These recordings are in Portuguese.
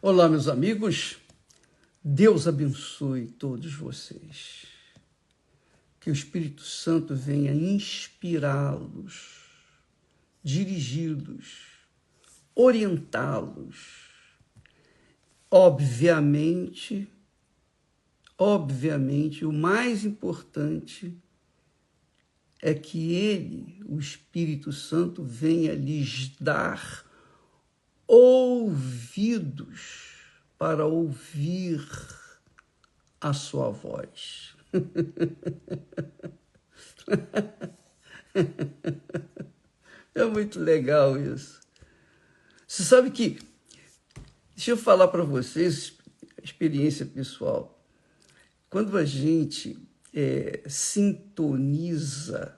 Olá, meus amigos. Deus abençoe todos vocês. Que o Espírito Santo venha inspirá-los, dirigi-los, orientá-los. Obviamente, o mais importante é que ele, o Espírito Santo, venha lhes dar ouvidos para ouvir a sua voz. É muito legal isso. Você sabe que, deixa eu falar para vocês, experiência pessoal, quando a gente sintoniza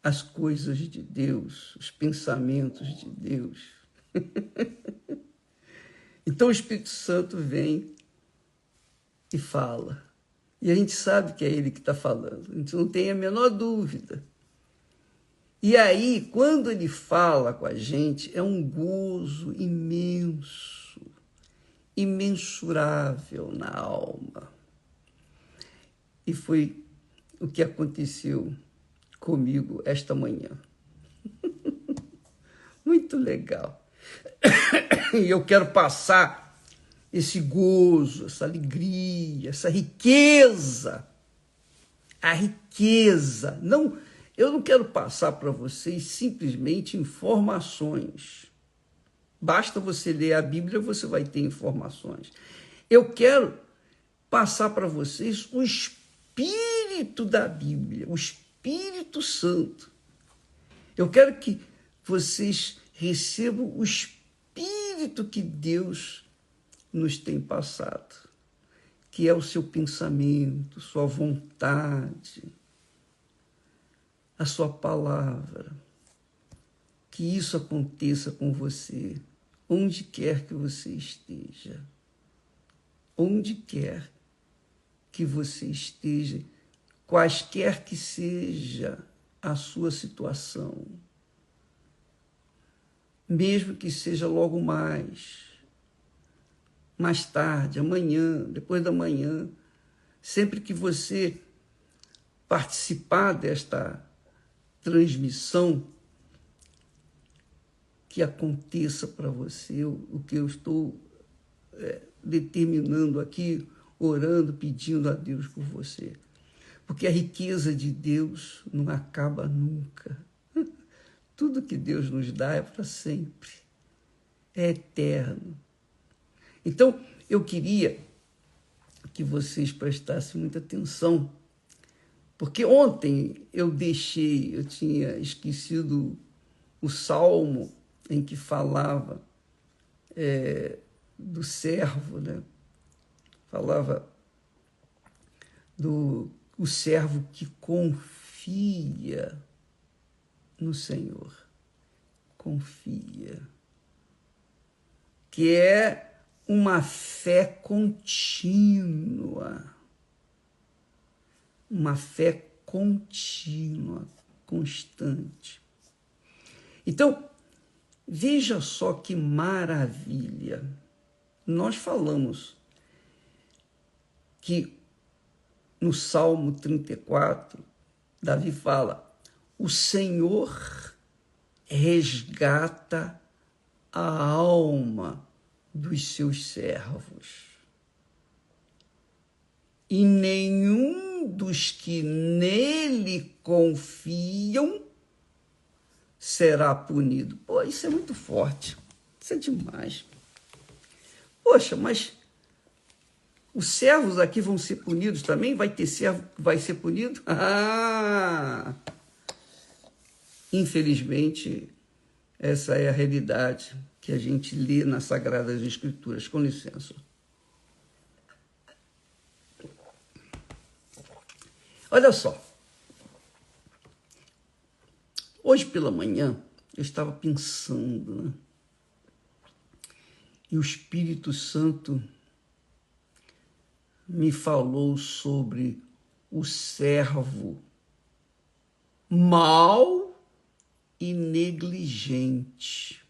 as coisas de Deus, os pensamentos de Deus, então o Espírito Santo vem e fala. E a gente sabe que é ele que está falando, a gente não tem a menor dúvida. E aí, quando ele fala com a gente, é um gozo imenso, imensurável na alma. E foi o que aconteceu comigo esta manhã. Muito legal. E eu quero passar esse gozo, essa alegria, essa riqueza. A riqueza. Não, eu não quero passar para vocês simplesmente informações. Basta você ler a Bíblia, você vai ter informações. Eu quero passar para vocês o Espírito da Bíblia, o Espírito Santo. Eu quero que vocês recebam o Espírito que Deus nos tem passado, que é o seu pensamento, sua vontade, a sua palavra. Que isso aconteça com você, onde quer que você esteja. Onde quer que você esteja, quaisquer que seja a sua situação. Mesmo que seja logo mais tarde, amanhã, depois da manhã, sempre que você participar desta transmissão, que aconteça para você o que eu estou determinando aqui, orando, pedindo a Deus por você. Porque a riqueza de Deus não acaba nunca. Tudo que Deus nos dá é para sempre, é eterno. Então, eu queria que vocês prestassem muita atenção, porque ontem eu tinha esquecido o salmo em que falava do servo, né? Falava o servo que confia no Senhor, confia, que é uma fé contínua, constante. Então, veja só que maravilha. Nós falamos que no Salmo 34, Davi fala: o Senhor resgata a alma dos seus servos, e nenhum dos que nele confiam será punido. Pô, isso é muito forte, isso é demais. Poxa, mas os servos aqui vão ser punidos também? Vai ter servo que vai ser punido? Infelizmente, essa é a realidade que a gente lê nas Sagradas Escrituras. Com licença. Olha só. Hoje pela manhã, eu estava pensando, né? E o Espírito Santo me falou sobre o servo mau e negligente.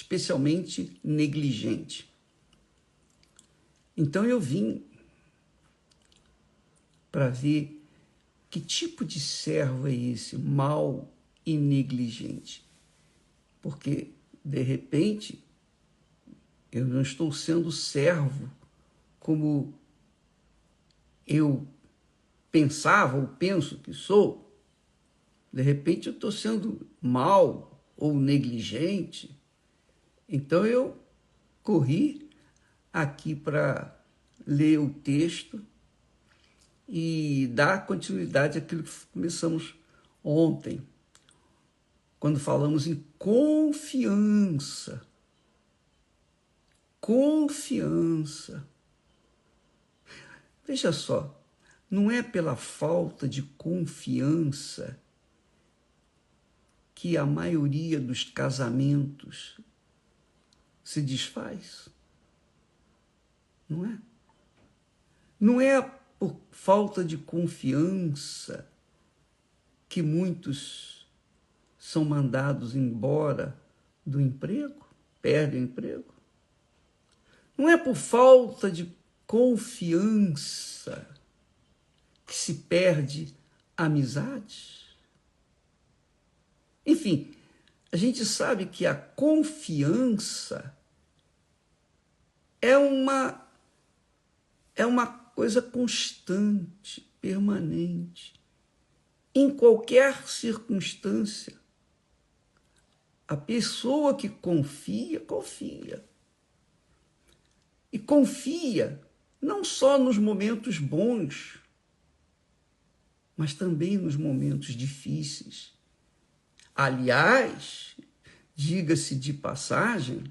especialmente negligente. Então eu vim para ver que tipo de servo é esse, mau e negligente. Porque, de repente, eu não estou sendo servo como eu pensava ou penso que sou. De repente, eu estou sendo mau ou negligente. Então, eu corri aqui para ler o texto e dar continuidade àquilo que começamos ontem, quando falamos em confiança. Confiança. Veja só, não é pela falta de confiança que a maioria dos casamentos se desfaz. Não é? Não é por falta de confiança que muitos são mandados embora do emprego, perdem o emprego. Não é por falta de confiança que se perde a amizade. Enfim, a gente sabe que a confiança é uma coisa constante, permanente. Em qualquer circunstância, a pessoa que confia, confia. E confia não só nos momentos bons, mas também nos momentos difíceis. Aliás, diga-se de passagem,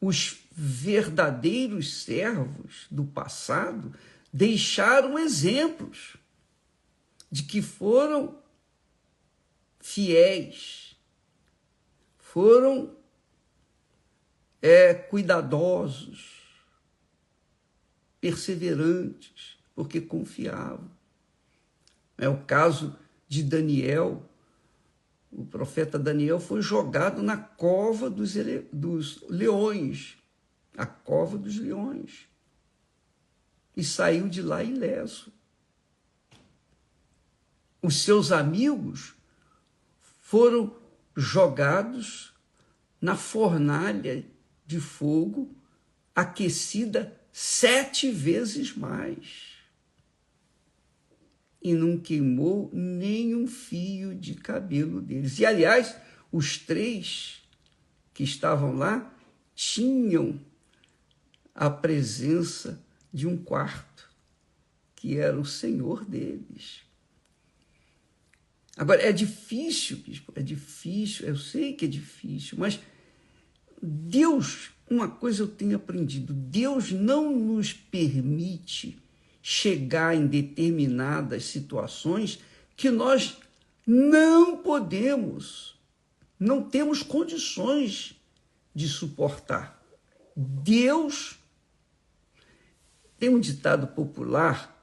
os verdadeiros servos do passado deixaram exemplos de que foram fiéis, foram cuidadosos, perseverantes, porque confiavam. É o caso de Daniel. O profeta Daniel foi jogado na cova dos leões, a cova dos leões, e saiu de lá ileso. Os seus amigos foram jogados na fornalha de fogo, aquecida 7 vezes mais. E não queimou nem um fio de cabelo deles. E, aliás, os 3 que estavam lá tinham a presença de um quarto, que era o Senhor deles. Agora, é difícil, bispo, é difícil, eu sei que é difícil, mas Deus, uma coisa eu tenho aprendido, Deus não nos permite chegar em determinadas situações que nós não podemos, não temos condições de suportar. Deus, tem um ditado popular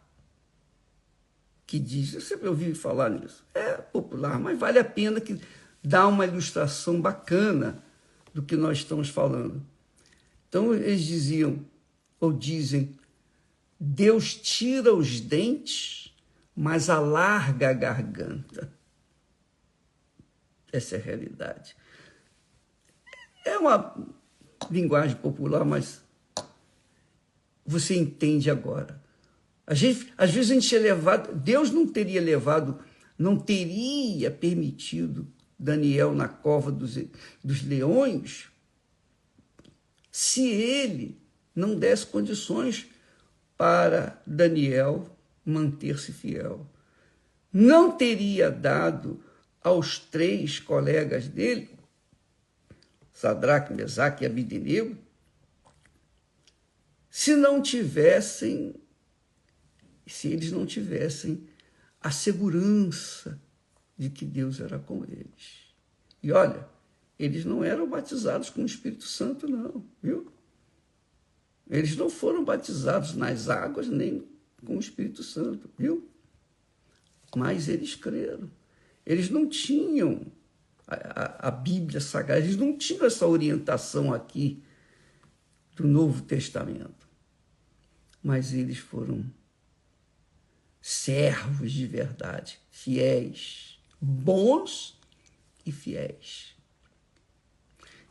que diz, eu sempre ouvi falar nisso, é popular, mas vale a pena que dá uma ilustração bacana do que nós estamos falando. Então, eles diziam, ou dizem, Deus tira os dentes, mas alarga a garganta. Essa é a realidade. É uma linguagem popular, mas você entende agora. Às vezes a gente é levado, Deus não teria permitido Daniel na cova dos leões se ele não desse condições para Daniel manter-se fiel. Não teria dado aos 3 colegas dele, Sadraque, Mesaque e Abednego, se eles não tivessem a segurança de que Deus era com eles. E olha, eles não eram batizados com o Espírito Santo, não, viu? Eles não foram batizados nas águas nem com o Espírito Santo, viu? Mas eles creram. Eles não tinham a Bíblia Sagrada. Eles não tinham essa orientação aqui do Novo Testamento. Mas eles foram servos de verdade, fiéis, bons e fiéis.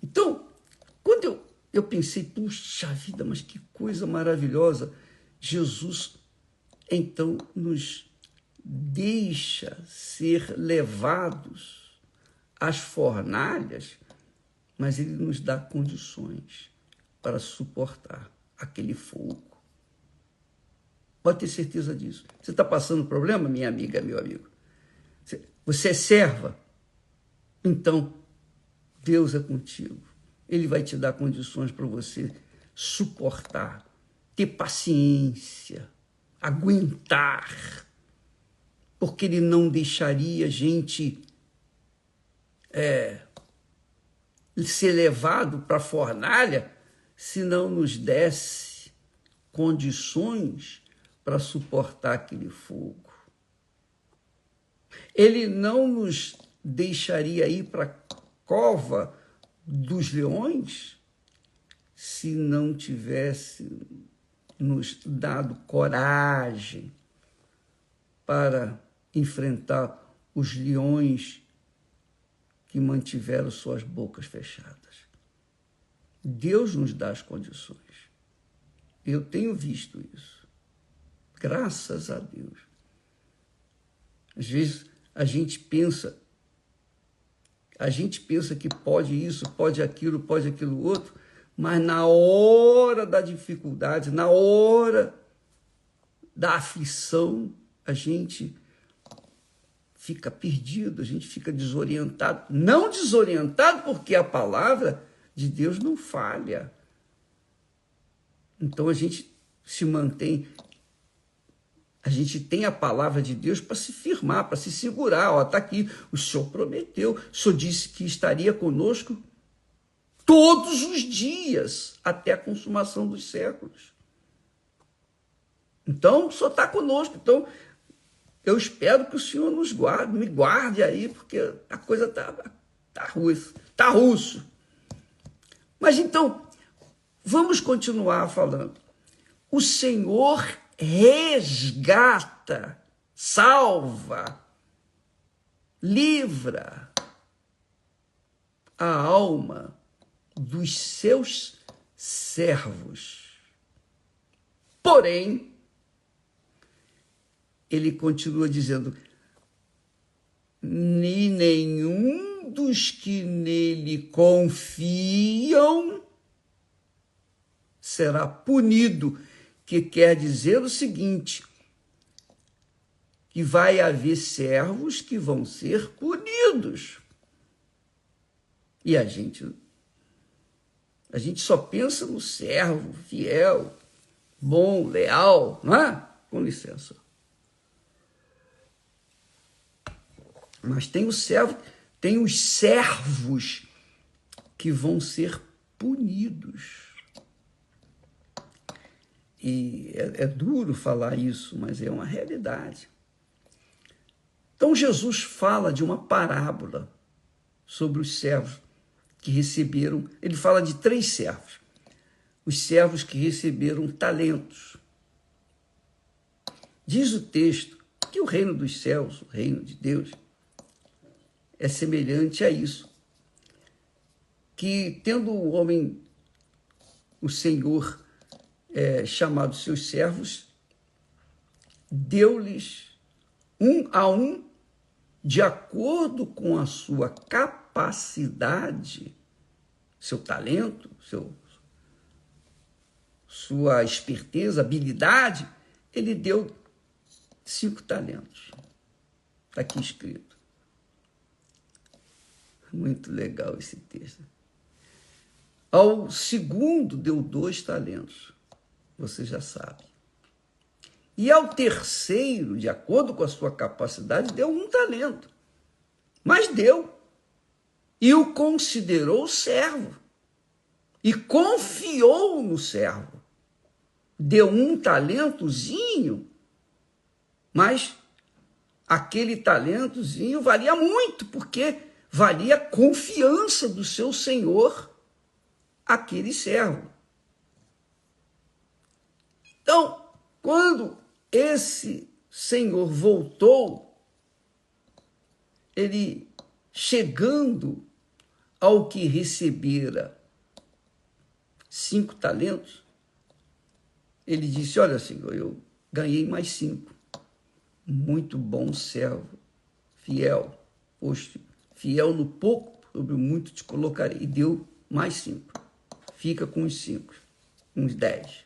Então, quando eu pensei, puxa vida, mas que coisa maravilhosa, Jesus, então, nos deixa ser levados às fornalhas, mas ele nos dá condições para suportar aquele fogo. Pode ter certeza disso. Você está passando problema, minha amiga, meu amigo? Você é serva? Então, Deus é contigo. Ele vai te dar condições para você suportar, ter paciência, aguentar, porque ele não deixaria a gente ser levado para a fornalha se não nos desse condições para suportar aquele fogo. Ele não nos deixaria ir para a cova dos leões se não tivesse nos dado coragem para enfrentar os leões que mantiveram suas bocas fechadas. Deus nos dá as condições. Eu tenho visto isso. Graças a Deus. Às vezes a gente pensa que pode isso, pode aquilo outro, mas na hora da dificuldade, na hora da aflição, a gente fica perdido, a gente fica desorientado. Não desorientado porque a palavra de Deus não falha. Então a gente se mantém, a gente tem a palavra de Deus para se firmar, para se segurar. Está aqui, o Senhor prometeu, o Senhor disse que estaria conosco todos os dias, até a consumação dos séculos. Então, o Senhor está conosco. Então, eu espero que o Senhor nos guarde, me guarde aí, porque a coisa está russo. Mas então, vamos continuar falando. O Senhor resgata, salva, livra a alma dos seus servos. Porém, ele continua dizendo, nem nenhum dos que nele confiam será punido, que quer dizer o seguinte, que vai haver servos que vão ser punidos. E a gente só pensa no servo fiel, bom, leal, não é? Com licença. Mas tem os servos que vão ser punidos. E é duro falar isso, mas é uma realidade. Então Jesus fala de uma parábola sobre os servos que receberam, ele fala de 3 servos. Os servos que receberam talentos. Diz o texto que o reino dos céus, o reino de Deus, é semelhante a isso. Que tendo o homem, o Senhor, chamado seus servos, deu-lhes um a um, de acordo com a sua capacidade, seu talento, sua esperteza, habilidade, ele deu 5 talentos. Está aqui escrito. Muito legal esse texto. Ao segundo deu 2 talentos. Você já sabe. E ao terceiro, de acordo com a sua capacidade, deu 1 talento. Mas deu. E o considerou servo. E confiou no servo. Deu 1 talentozinho, mas aquele talentozinho valia muito, porque valia a confiança do seu senhor àquele servo. Então, quando esse senhor voltou, ele chegando ao que recebera 5 talentos, ele disse: olha, senhor, eu ganhei mais 5. Muito bom servo, fiel. Poxa, fiel no pouco, sobre o muito te colocarei. E deu mais 5. Fica com os 5, uns 10.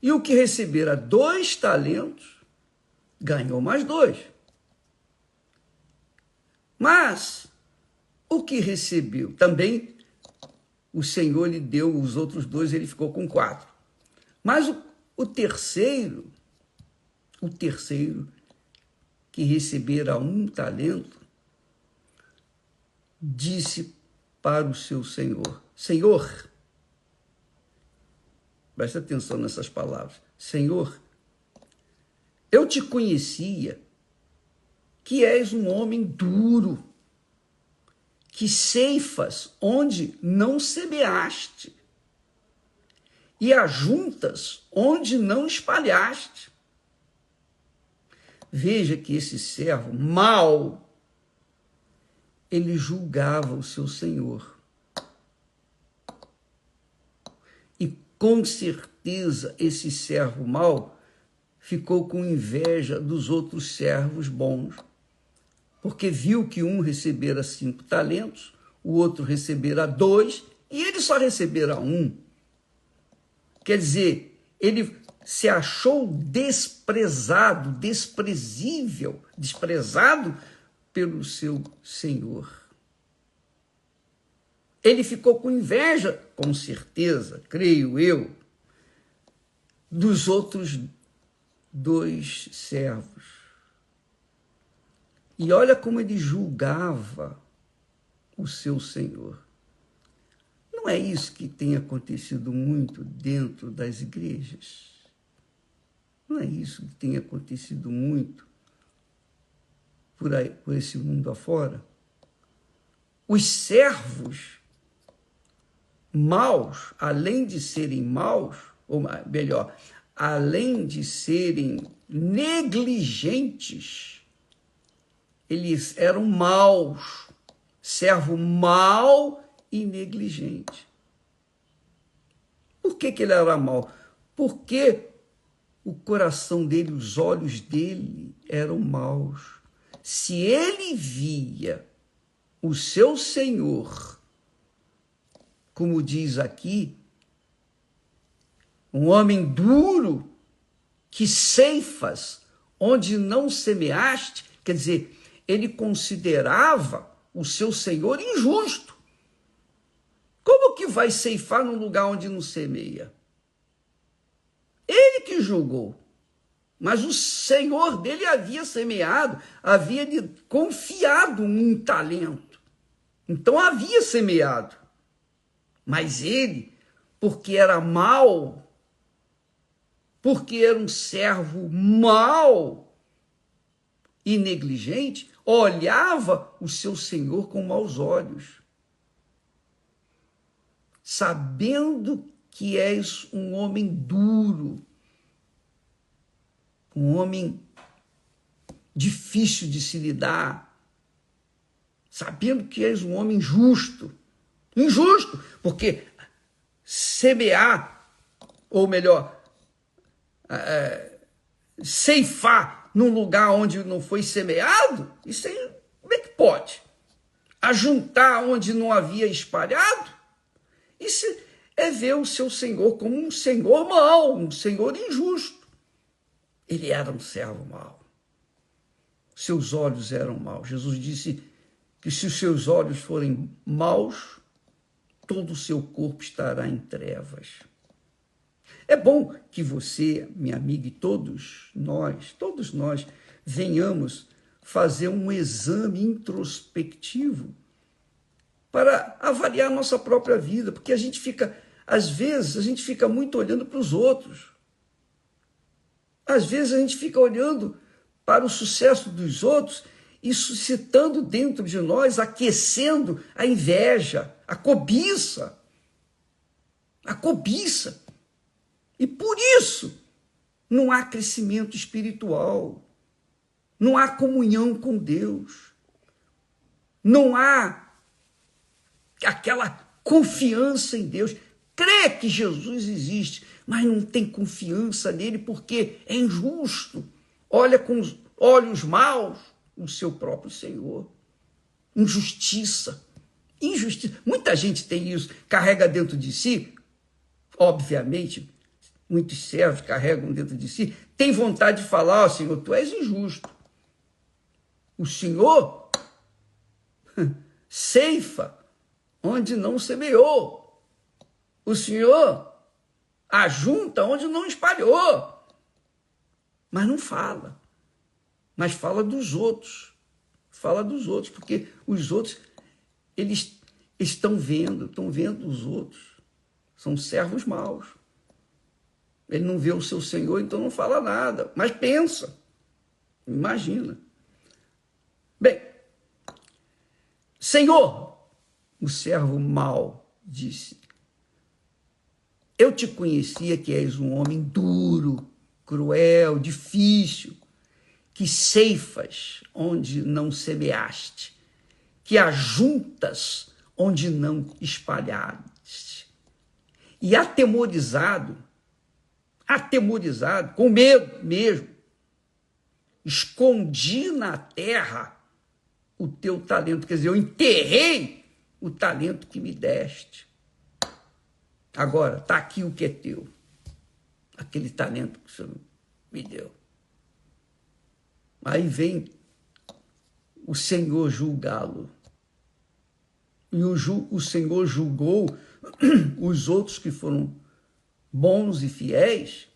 E o que recebera 2 talentos, ganhou mais 2. Mas o que recebeu, também o Senhor lhe deu os outros 2, ele ficou com 4. Mas o terceiro que recebera 1 talento, disse para o seu senhor: Senhor, presta atenção nessas palavras, Senhor, eu te conhecia que és um homem duro, que ceifas onde não semeaste, e ajuntas onde não espalhaste. Veja que esse servo mau, ele julgava o seu senhor. E com certeza esse servo mau ficou com inveja dos outros servos bons, porque viu que um recebera 5 talentos, o outro recebera 2, e ele só recebera 1. Quer dizer, ele se achou desprezado, desprezível, desprezado pelo seu senhor. Ele ficou com inveja, com certeza, creio eu, dos outros 2 servos. E olha como ele julgava o seu senhor. Não é isso que tem acontecido muito dentro das igrejas? Não é isso que tem acontecido muito por aí, por esse mundo afora? Os servos maus, além de serem maus, ou melhor, além de serem negligentes, eles eram maus, servo mau e negligente. Por que ele era mau? Porque o coração dele, os olhos dele eram maus. Se ele via o seu senhor, como diz aqui, um homem duro, que ceifas onde não semeaste, quer dizer, ele considerava o seu senhor injusto. Como que vai ceifar num lugar onde não semeia? Ele que julgou. Mas o senhor dele havia semeado, havia confiado um talento. Então havia semeado. Mas ele, porque era mau, porque era um servo mau e negligente, olhava o seu senhor com maus olhos. Sabendo que és um homem duro, um homem difícil de se lidar, sabendo que és um homem injusto, porque semear, ou melhor, ceifar num lugar onde não foi semeado, isso aí, como é que pode? Ajuntar onde não havia espalhado? Isso é ver o seu senhor como um senhor mau, um senhor injusto. Ele era um servo mau. Seus olhos eram maus. Jesus disse que se os seus olhos forem maus, todo o seu corpo estará em trevas. É bom que você, minha amiga, e todos nós, venhamos fazer um exame introspectivo para avaliar a nossa própria vida, porque às vezes, a gente fica muito olhando para os outros. Às vezes a gente fica olhando para o sucesso dos outros e suscitando dentro de nós, aquecendo a inveja, a cobiça. A cobiça. E por isso não há crescimento espiritual, não há comunhão com Deus, não há aquela confiança em Deus. Crê que Jesus existe, mas não tem confiança nele porque é injusto. Olha com os olhos maus o seu próprio Senhor. Injustiça. Injustiça. Muita gente tem isso, carrega dentro de si, obviamente, muitos servos carregam dentro de si, tem vontade de falar, ó, Senhor, tu és injusto. O Senhor ceifa onde não semeou. O Senhor ajunta onde não espalhou. Mas não fala. Mas fala dos outros. Fala dos outros, porque os outros, eles estão vendo os outros. São servos maus. Ele não vê o seu Senhor, então não fala nada. Mas pensa. Imagina. Bem, Senhor, o servo mau disse, eu te conhecia que és um homem duro, cruel, difícil, que ceifas onde não semeaste, que ajuntas onde não espalhaste. E atemorizado, com medo mesmo, escondi na terra o teu talento, quer dizer, eu enterrei o talento que me deste. Agora, está aqui o que é teu, aquele talento que o Senhor me deu. Aí vem o Senhor julgá-lo. E o Senhor julgou os outros que foram bons e fiéis,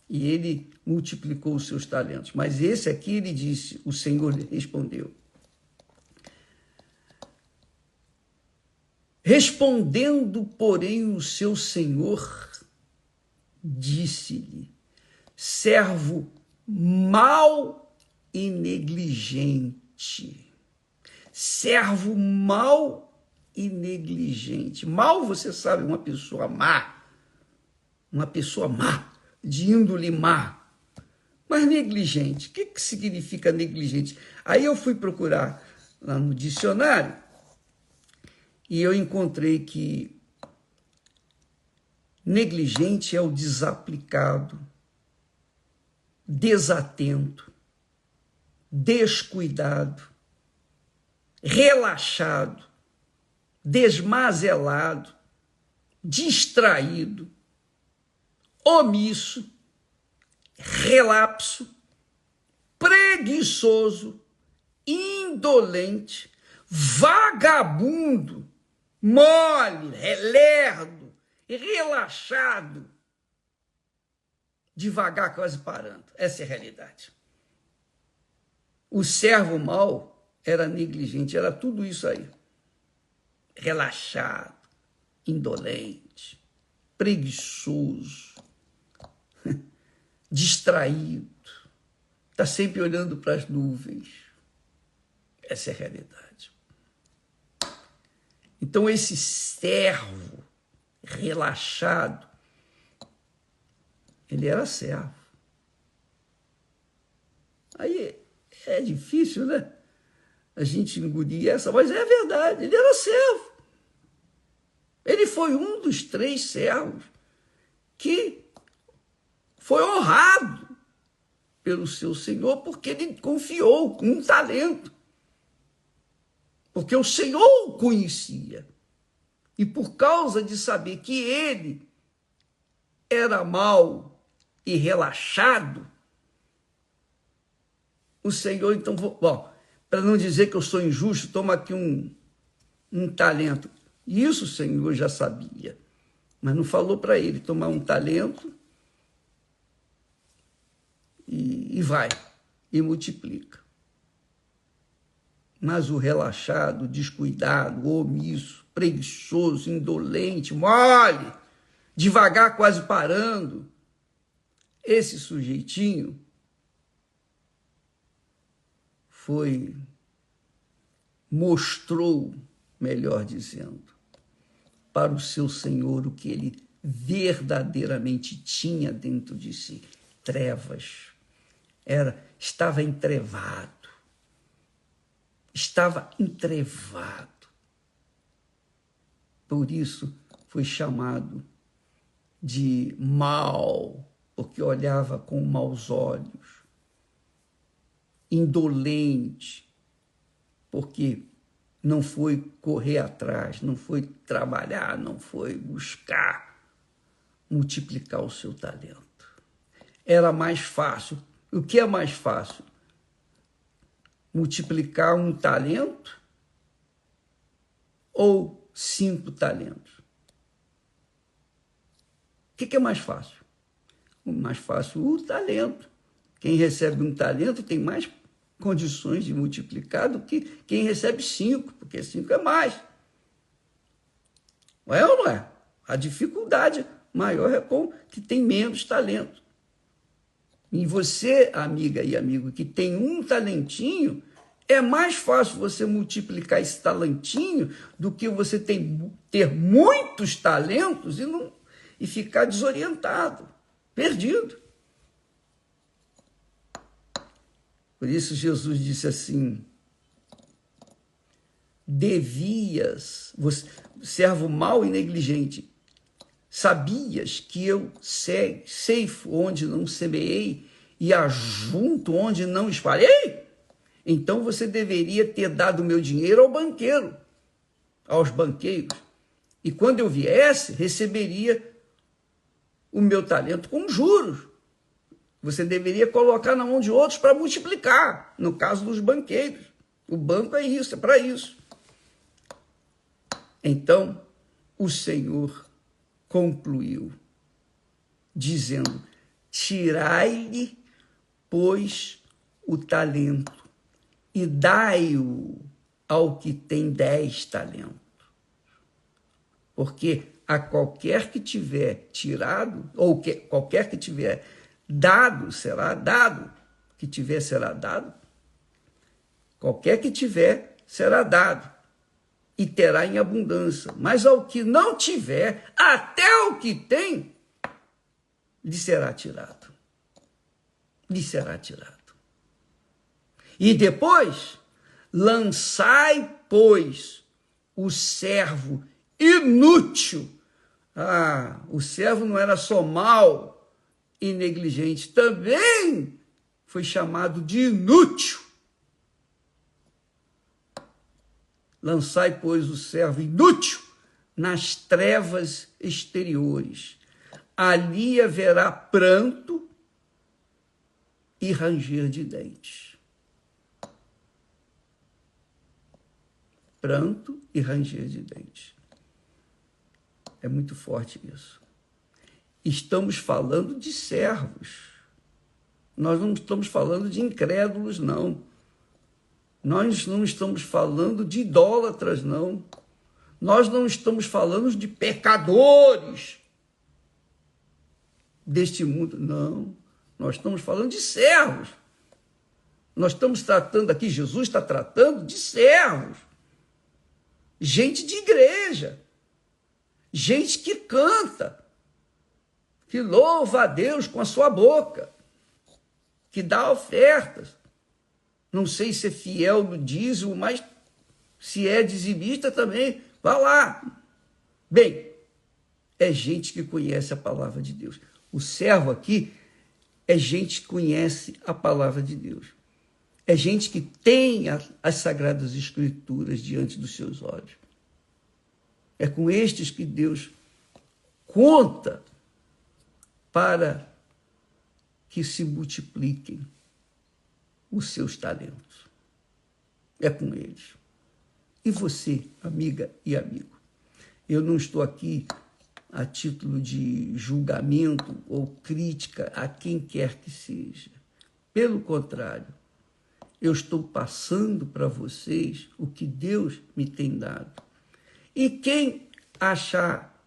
e ele multiplicou os seus talentos. Mas esse aqui, ele disse, o Senhor respondeu. Respondendo, porém, o seu senhor, disse-lhe, servo mau e negligente. Servo mau e negligente. Mal, você sabe, uma pessoa má, de índole má. Mas negligente, o que significa negligente? Aí eu fui procurar lá no dicionário, e eu encontrei que negligente é o desaplicado, desatento, descuidado, relaxado, desmazelado, distraído, omisso, relapso, preguiçoso, indolente, vagabundo, mole, lerdo, relaxado, devagar, quase parando. Essa é a realidade. O servo mau era negligente, era tudo isso aí. Relaxado, indolente, preguiçoso, distraído, está sempre olhando para as nuvens. Essa é a realidade. Então, esse servo relaxado, ele era servo. Aí é difícil, né? A gente engolir essa, mas é verdade, ele era servo. Ele foi um dos 3 servos que foi honrado pelo seu Senhor, porque ele confiou com um talento. Porque o Senhor o conhecia. E por causa de saber que ele era mau e relaxado, o Senhor, então, para não dizer que eu sou injusto, toma aqui um talento. Isso o Senhor já sabia. Mas não falou para ele tomar um talento e vai, e multiplica. Mas o relaxado, descuidado, omisso, preguiçoso, indolente, mole, devagar, quase parando, esse sujeitinho mostrou, melhor dizendo, para o seu Senhor o que ele verdadeiramente tinha dentro de si: trevas. Estava entrevado. Por isso foi chamado de mau, porque olhava com maus olhos. Indolente, porque não foi correr atrás, não foi trabalhar, não foi buscar multiplicar o seu talento. Era mais fácil. O que é mais fácil? Multiplicar um talento ou 5 talentos? O que é mais fácil? O mais fácil, o talento. Quem recebe um talento tem mais condições de multiplicar do que quem recebe 5, porque 5 é mais. Não é ou não é? A dificuldade maior é com que tem menos talento. E você, amiga e amigo, que tem um talentinho, é mais fácil você multiplicar esse talentinho do que você ter muitos talentos e ficar desorientado, perdido. Por isso Jesus disse assim: servo mau e negligente, sabias que eu ceifo onde não semeei e ajunto onde não espalhei? Então você deveria ter dado o meu dinheiro aos banqueiros, e quando eu viesse, receberia o meu talento com juros. Você deveria colocar na mão de outros para multiplicar, no caso dos banqueiros. O banco é isso, é para isso. Então, o Senhor concluiu, dizendo: tirai-lhe, pois, o talento e dai-o ao que tem 10 talentos. Porque a qualquer que tiver tirado, ou qualquer que tiver dado, será dado. Que tiver, será dado. Qualquer que tiver, será dado. E terá em abundância. Mas ao que não tiver, até o que tem, lhe será tirado. Lhe será tirado. E depois, lançai, pois, o servo inútil. O servo não era só mau e negligente, também foi chamado de inútil. Lançai, pois, o servo inútil nas trevas exteriores. Ali haverá pranto e ranger de dentes. Pranto e ranger de dentes. É muito forte isso. Estamos falando de servos. Nós não estamos falando de incrédulos, não. Nós não estamos falando de idólatras, não. Nós não estamos falando de pecadores deste mundo, não. Nós estamos falando de servos. Nós estamos tratando aqui, Jesus está tratando de servos. Gente de igreja. Gente que canta, que louva a Deus com a sua boca, que dá ofertas. Não sei se é fiel no dízimo, mas se é dizimista também, vá lá. Bem, é gente que conhece a palavra de Deus. O servo aqui é gente que conhece a palavra de Deus. É gente que tem as Sagradas Escrituras diante dos seus olhos. É com estes que Deus conta para que se multipliquem os seus talentos. É com eles. E você, amiga e amigo? Eu não estou aqui a título de julgamento ou crítica a quem quer que seja. Pelo contrário, eu estou passando para vocês o que Deus me tem dado. E quem achar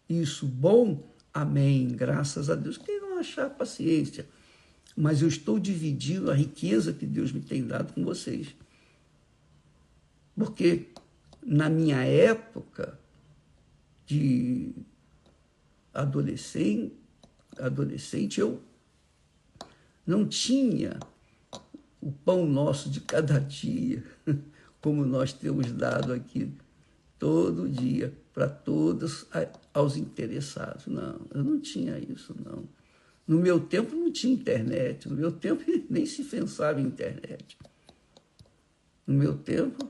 isso bom, amém, graças a Deus. Quem não achar, paciência. mas eu estou dividindo a riqueza que Deus me tem dado com vocês. Porque na minha época de adolescente, eu não tinha o pão nosso de cada dia, como nós temos dado aqui todo dia para todos aos interessados. Não, eu não tinha isso, não. No meu tempo não tinha internet, no meu tempo nem se pensava em internet. No meu tempo,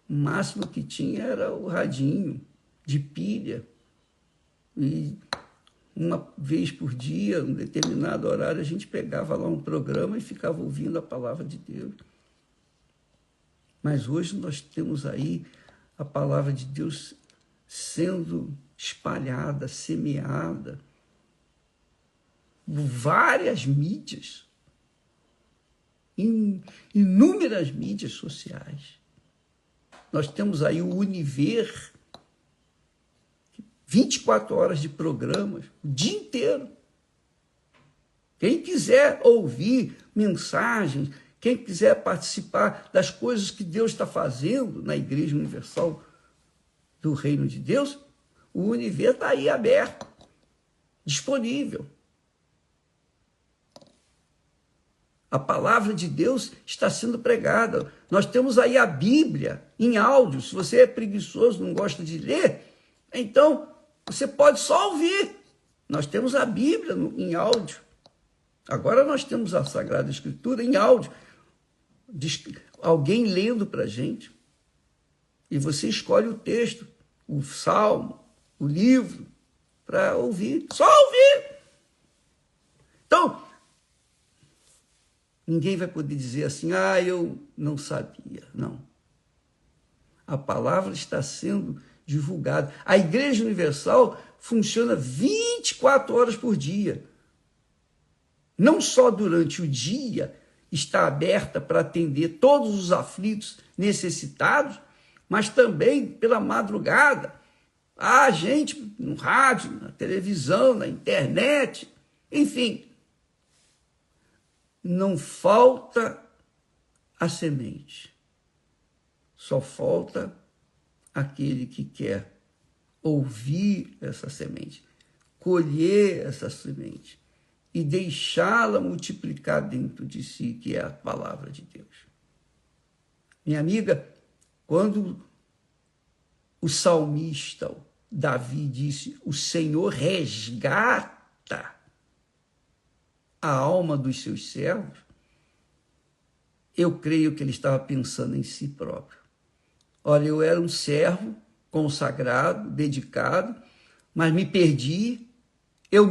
o máximo que tinha era o radinho de pilha. E uma vez por dia, um determinado horário, a gente pegava lá um programa e ficava ouvindo a palavra de Deus. Mas hoje nós temos aí a palavra de Deus sendo espalhada, semeada, por várias mídias, em inúmeras mídias sociais. Nós temos aí o Univer, 24 horas de programas, o dia inteiro. Quem quiser ouvir mensagens, quem quiser participar das coisas que Deus está fazendo na Igreja Universal do Reino de Deus, o Univer está aí aberto, disponível. A palavra de Deus está sendo pregada. Nós temos aí a Bíblia em áudio. Se você é preguiçoso, não gosta de ler, então você pode só ouvir. Nós temos a Bíblia em áudio. Agora nós temos a Sagrada Escritura em áudio. Alguém lendo para a gente. E você escolhe o texto, o salmo, o livro, para ouvir. Só ouvir. Então, ninguém vai poder dizer assim, eu não sabia. Não. A palavra está sendo divulgada. A Igreja Universal funciona 24 horas por dia. Não só durante o dia está aberta para atender todos os aflitos necessitados, mas também pela madrugada. Há gente no rádio, na televisão, na internet, enfim. Não falta a semente. Só falta aquele que quer ouvir essa semente, colher essa semente e deixá-la multiplicar dentro de si, que é a palavra de Deus. Minha amiga, quando o salmista Davi disse, o Senhor resgata a alma dos seus servos, eu creio que ele estava pensando em si próprio. Olha, eu era um servo consagrado, dedicado, mas me perdi, eu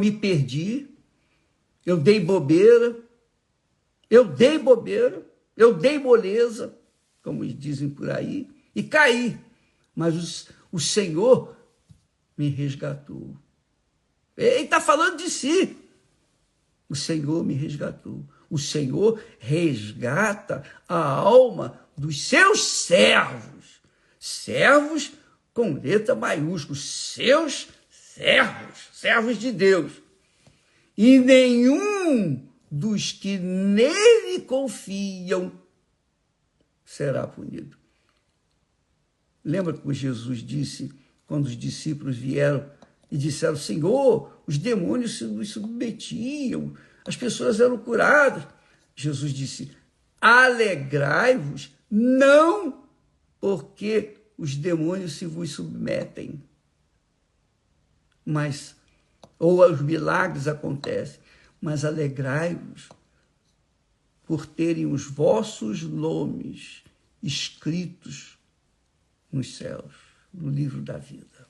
dei bobeira, eu dei moleza, como dizem por aí, e caí. Mas o Senhor me resgatou. Ele está falando de si. O Senhor me resgatou. O Senhor resgata a alma dos seus servos. Servos com letra maiúscula. Seus servos. Servos de Deus. E nenhum dos que nele confiam será punido. Lembra que Jesus disse, quando os discípulos vieram e disseram, Senhor, os demônios se nos submetiam, as pessoas eram curadas. Jesus disse, alegrai-vos, não porque os demônios se vos submetem, ou os milagres acontecem, mas alegrai-vos por terem os vossos nomes escritos nos céus, no livro da vida.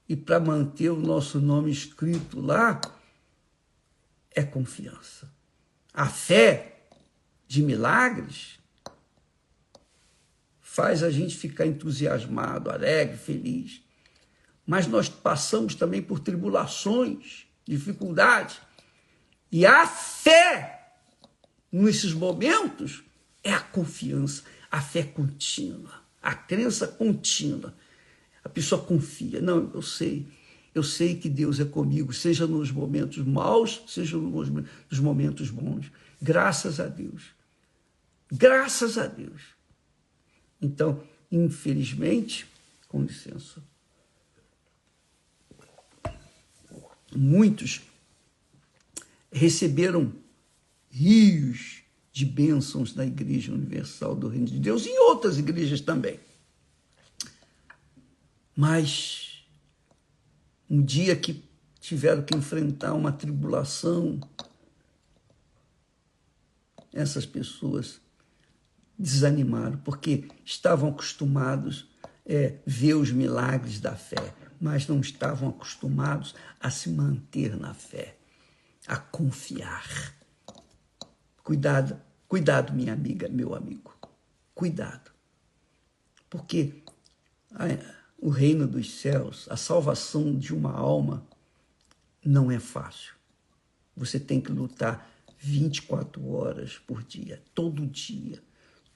E para manter o nosso nome escrito lá, é confiança. A fé de milagres faz a gente ficar entusiasmado, alegre, feliz. Mas nós passamos também por tribulações, dificuldades. E a fé, nesses momentos, é a confiança, a fé contínua, a crença contínua. A pessoa confia. Não, eu sei. Eu sei que Deus é comigo, seja nos momentos maus, seja nos momentos bons. Graças a Deus. Graças a Deus. Então, infelizmente, com licença, muitos receberam rios de bênçãos da Igreja Universal do Reino de Deus e em outras igrejas também. Mas, um dia que tiveram que enfrentar uma tribulação, essas pessoas desanimaram, porque estavam acostumados a ver os milagres da fé, mas não estavam acostumados a se manter na fé, a confiar. Cuidado, cuidado, minha amiga, meu amigo, cuidado, porque o reino dos céus, a salvação de uma alma não é fácil. Você tem que lutar 24 horas por dia, todo dia.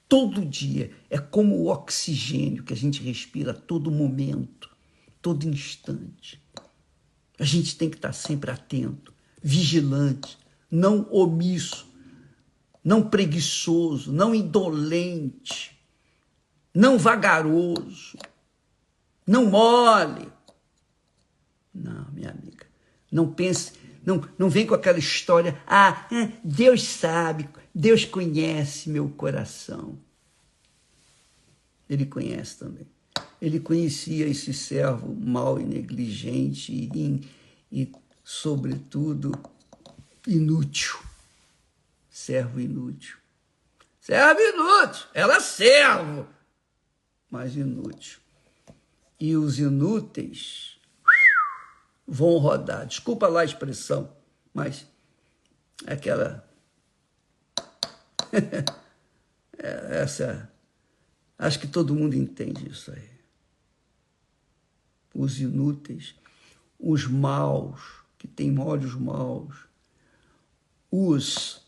Todo dia. É como o oxigênio que a gente respira a todo momento, todo instante. A gente tem que estar sempre atento, vigilante, não omisso, não preguiçoso, não indolente, não vagaroso, não mole. Não, minha amiga, não pense, não vem com aquela história, Deus sabe, Deus conhece meu coração. Ele conhece também. Ele conhecia esse servo mau e negligente e sobretudo, inútil. Servo inútil. Servo inútil, ela é servo, mas inútil. E os inúteis vão rodar. Desculpa lá a expressão, mas aquela... acho que todo mundo entende isso aí. Os inúteis, os maus, que têm olhos maus, os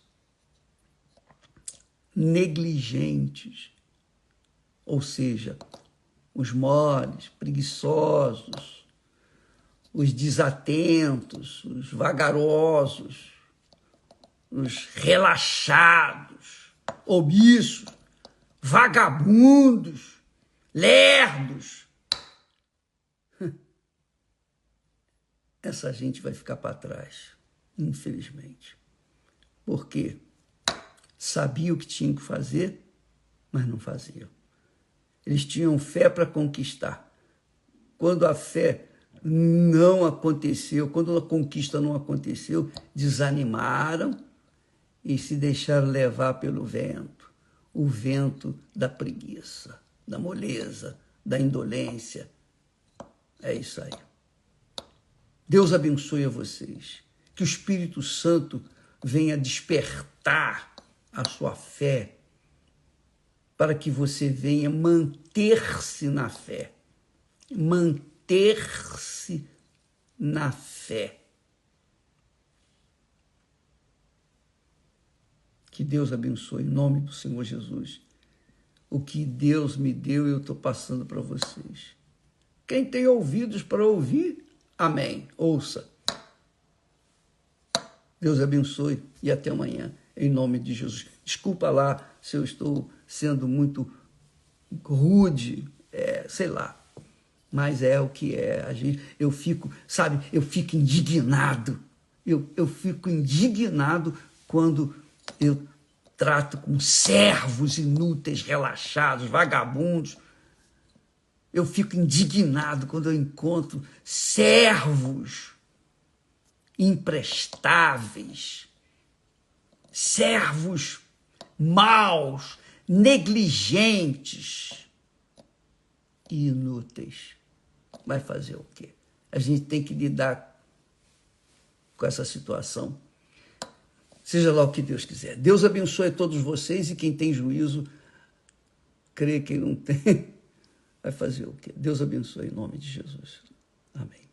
negligentes, ou seja, os moles, preguiçosos, os desatentos, os vagarosos, os relaxados, omissos, vagabundos, lerdos. Essa gente vai ficar para trás, infelizmente. Por quê? Sabia o que tinham que fazer, mas não faziam. Eles tinham fé para conquistar. Quando a fé não aconteceu, quando a conquista não aconteceu, desanimaram e se deixaram levar pelo vento. O vento da preguiça, da moleza, da indolência. É isso aí. Deus abençoe a vocês. Que o Espírito Santo venha despertar a sua fé para que você venha manter-se na fé. Manter-se na fé. Que Deus abençoe, em nome do Senhor Jesus. O que Deus me deu, eu estou passando para vocês. Quem tem ouvidos para ouvir, amém. Ouça. Deus abençoe e até amanhã, em nome de Jesus. Desculpa lá se eu estou sendo muito rude, sei lá. Mas é o que é. Eu fico, sabe, eu fico indignado. Eu fico indignado quando eu trato com servos inúteis, relaxados, vagabundos. Eu fico indignado quando eu encontro servos imprestáveis, servos maus, negligentes e inúteis. Vai fazer o quê? A gente tem que lidar com essa situação. Seja lá o que Deus quiser. Deus abençoe a todos vocês e quem tem juízo, crê, quem não tem, vai fazer o quê? Deus abençoe em nome de Jesus. Amém.